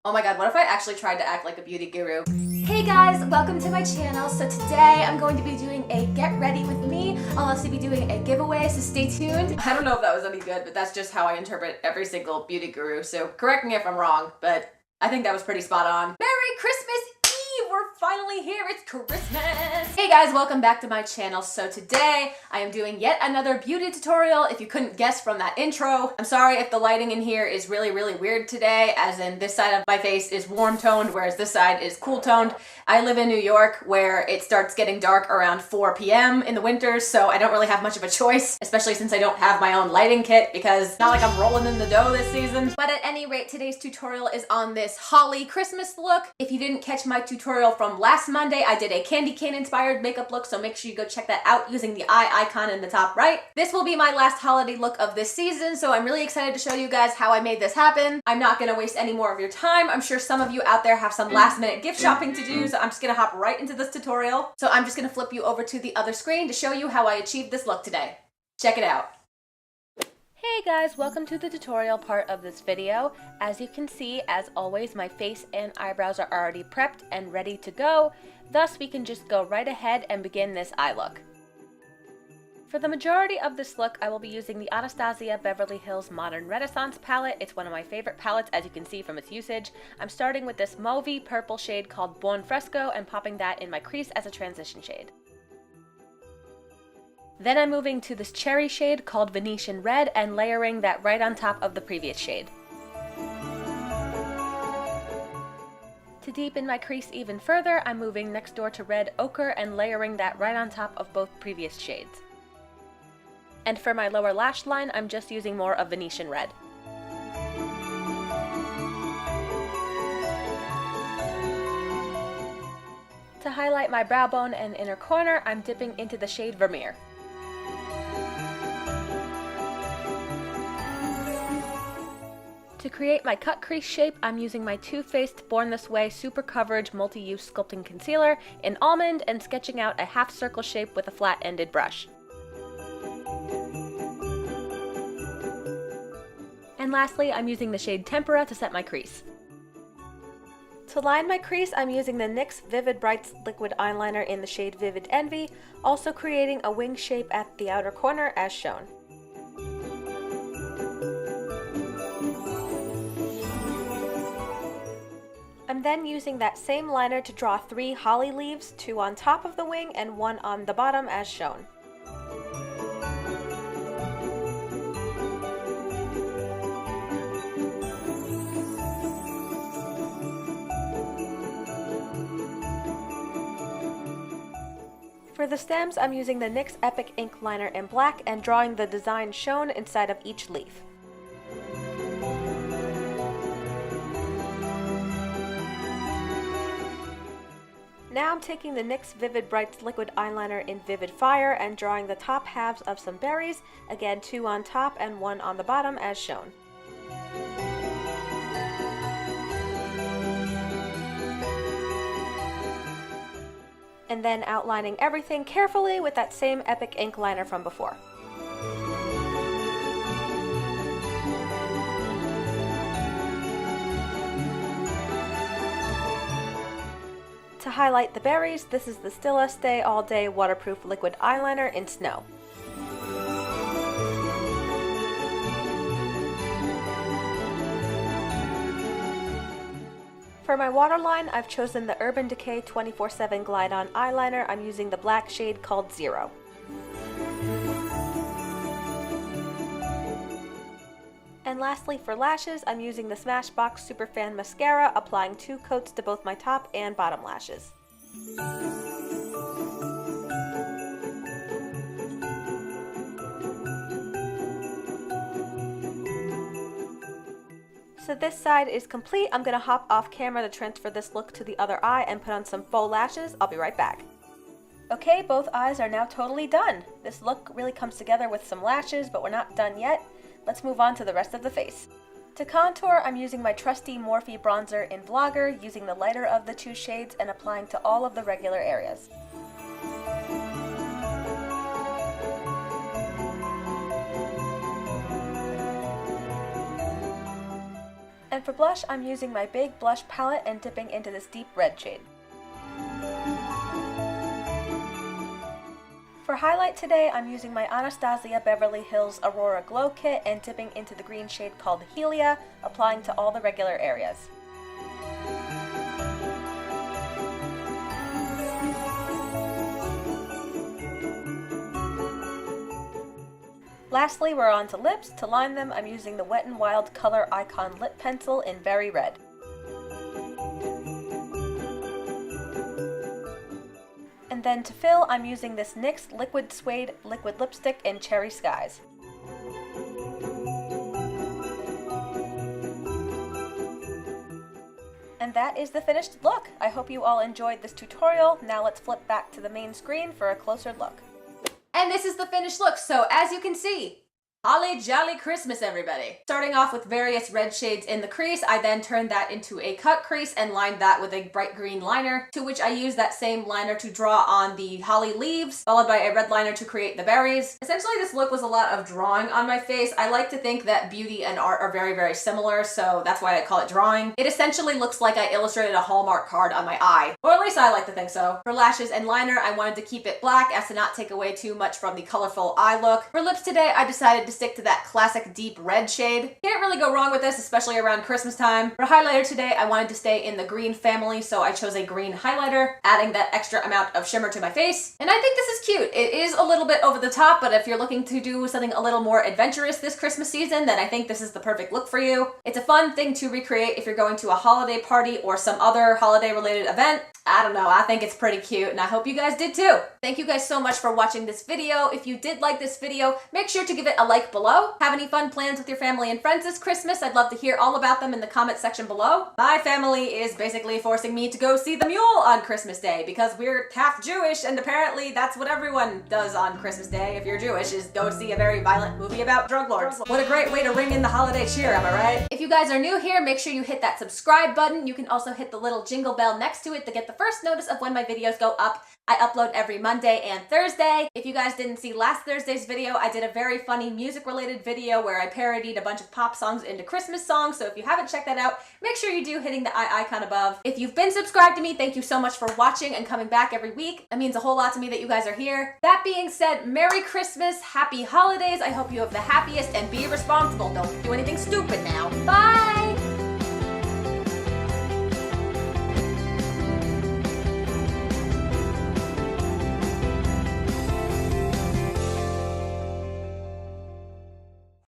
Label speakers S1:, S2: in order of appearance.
S1: Oh my god, what if I actually tried to act like a beauty guru? Hey guys, welcome to my channel. So today I'm going to be doing a get ready with me. I'll also be doing a giveaway, so stay tuned. I don't know if that was any good, but that's just how I interpret every single beauty guru. So correct me if I'm wrong, but I think that was pretty spot on. Merry Christmas Eve! We're finally here, it's Christmas! Hey guys, welcome back to my channel. So today I am doing yet another beauty tutorial. If you couldn't guess from that intro, I'm sorry if the lighting in here is really weird today, as in this side of my face is warm toned, whereas this side is cool toned. I live in New York where it starts getting dark around 4 p.m. in the winters, so I don't really have much of a choice, especially since I don't have my own lighting kit, because it's not like I'm rolling in the dough this season. But at any rate, today's tutorial is on this holly Christmas look. If you didn't catch my tutorial from last Monday, I did a candy cane inspired makeup look, so make sure you go check that out using the eye icon in the top right. This will be my last holiday look of this season, so I'm really excited to show you guys how I made this happen. I'm not gonna waste any more of your time. I'm sure some of you out there have some last minute gift shopping to do, so I'm just gonna hop right into this tutorial. So I'm just gonna flip you over to the other screen to show you how I achieved this look today. Check it out. Hey guys, welcome to the tutorial part of this video. As you can see, as always, my face and eyebrows are already prepped and ready to go. Thus, we can just go right ahead and begin this eye look. For the majority of this look, I will be using the Anastasia Beverly Hills Modern Renaissance palette. It's one of my favorite palettes, as you can see from its usage. I'm starting with this mauvey purple shade called Buon Fresco and popping that in my crease as a transition shade. Then I'm moving to this cherry shade called Venetian Red and layering that right on top of the previous shade. To deepen my crease even further, I'm moving next door to Red Ochre and layering that right on top of both previous shades. And for my lower lash line, I'm just using more of Venetian Red. To highlight my brow bone and inner corner, I'm dipping into the shade Vermeer. To create my cut crease shape, I'm using my Too Faced Born This Way Super Coverage Multi-Use Sculpting Concealer in Almond and sketching out a half circle shape with a flat-ended brush. And lastly, I'm using the shade Tempera to set my crease. To line my crease, I'm using the NYX Vivid Brights liquid eyeliner in the shade Vivid Envy, also creating a wing shape at the outer corner as shown. I'm then using that same liner to draw 3 holly leaves, 2 on top of the wing and 1 on the bottom as shown. For the stems, I'm using the NYX Epic Ink Liner in black and drawing the design shown inside of each leaf. Now I'm taking the NYX Vivid Brights liquid eyeliner in Vivid Fire and drawing the top halves of some berries, again 2 on top and 1 on the bottom as shown. And then outlining everything carefully with that same Epic Ink liner from before. To highlight the berries, this is the Stila Stay All Day Waterproof Liquid Eyeliner in Snow. For my waterline, I've chosen the Urban Decay 24/7 Glide On Eyeliner. I'm using the black shade called Zero. And lastly, for lashes, I'm using the Smashbox Superfan Mascara, applying 2 coats to both my top and bottom lashes. So this side is complete. I'm gonna hop off camera to transfer this look to the other eye and put on some faux lashes. I'll be right back. Okay, both eyes are now totally done. This look really comes together with some lashes, but we're not done yet. Let's move on to the rest of the face. To contour, I'm using my trusty Morphe bronzer in Vlogger, using the lighter of the 2 shades and applying to all of the regular areas. And for blush, I'm using my big blush palette and dipping into this deep red shade. For highlight today, I'm using my Anastasia Beverly Hills Aurora Glow Kit and dipping into the green shade called Helia, applying to all the regular areas. Lastly, we're on to lips. To line them, I'm using the Wet n Wild Color Icon Lip Pencil in Very Red. And then to fill, I'm using this NYX Liquid Suede Liquid Lipstick in Cherry Skies. And that is the finished look. I hope you all enjoyed this tutorial. Now let's flip back to the main screen for a closer look. And this is the finished look, so as you can see, holly jolly Christmas, everybody. Starting off with various red shades in the crease, I then turned that into a cut crease and lined that with a bright green liner, to which I used that same liner to draw on the holly leaves, followed by a red liner to create the berries. Essentially, this look was a lot of drawing on my face. I like to think that beauty and art are very, very similar, so that's why I call it drawing. It essentially looks like I illustrated a Hallmark card on my eye, or at least I like to think so. For lashes and liner, I wanted to keep it black as to not take away too much from the colorful eye look. For lips today, I decided to stick to that classic deep red shade. Can't really go wrong with this, especially around Christmas time. For highlighter today, I wanted to stay in the green family, so I chose a green highlighter, adding that extra amount of shimmer to my face. And I think this is cute. It is a little bit over the top, but if you're looking to do something a little more adventurous this Christmas season, then I think this is the perfect look for you. It's a fun thing to recreate if you're going to a holiday party or some other holiday related event. I don't know, I think it's pretty cute and I hope you guys did too. Thank you guys so much for watching this video. If you did like this video, make sure to give it a like below. Have any fun plans with your family and friends this Christmas? I'd love to hear all about them in the comment section below. My family is basically forcing me to go see the mule on Christmas Day because we're half Jewish and apparently that's what everyone does on Christmas Day if you're Jewish, is go see a very violent movie about drug lords. What a great way to ring in the holiday cheer, am I right? If you guys are new here, make sure you hit that subscribe button. You can also hit the little jingle bell next to it to get the first notice of when my videos go up. I upload every Monday and Thursday. If you guys didn't see last Thursday's video, I did a very funny music related video where I parodied a bunch of pop songs into Christmas songs, so if you haven't checked that out, make sure you do, hitting the I icon above. If you've been subscribed to me, thank you so much for watching and coming back every week. That means a whole lot to me that you guys are here. That being said, Merry Christmas, Happy Holidays. I hope you have the happiest and be responsible. Don't do anything stupid now. Bye!